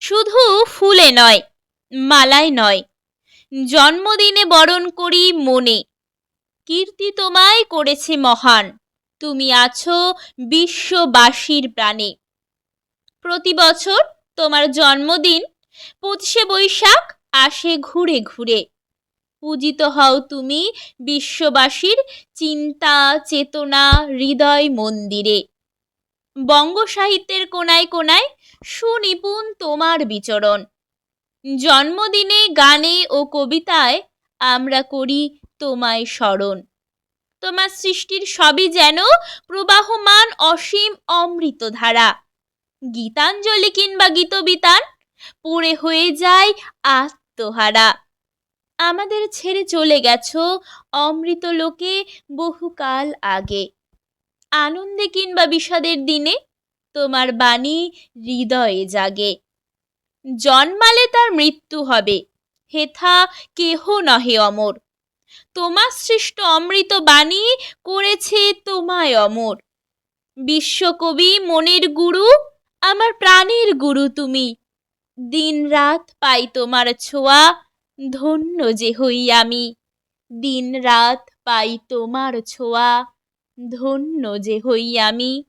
শুধু ফুলে নয়, মালায় নয়, জন্মদিনে বরণ করি মনে। কীর্তি তোমায় করেছে মহান, তুমি আছো বিশ্ববাসীর প্রাণে। প্রতি বছর তোমার জন্মদিন ২৫শে বৈশাখ আসে ঘুরে ঘুরে। পূজিত হও তুমি বিশ্ববাসীর চিন্তা চেতনা হৃদয় মন্দিরে। বঙ্গ সাহিত্যের কোনায় কোনায় সুনিপুণ তোমার বিচরণ। জন্মদিনে গানে ও কবিতায় আমরা করি তোমায় স্মরণ। তোমার সৃষ্টির সবই যেন প্রবাহমান অসীম অমৃতধারা। গীতাঞ্জলি কিংবা গীতবিতান পড়ে হয়ে যায় আত্মহারা। আমাদের ছেড়ে চলে গেছো অমৃত লোকে বহুকাল আগে। আনন্দে কিংবা বিষাদের দিনে তোমার বাণী হৃদয়ে জাগে। জন্মালে তার মৃত্যু হবে, হেথা কেহ নহে অমর। তোমার সৃষ্ট অমৃত বাণী করেছে তোমায় অমর। বিশ্বকবি মনের গুরু, আমার প্রাণের গুরু তুমি। দিন রাত পাই তোমার ছোঁয়া, ধন্য যে হই আমি। দিন রাত পাই তোমার ছোঁয়া, ধন্য যে হই আমি।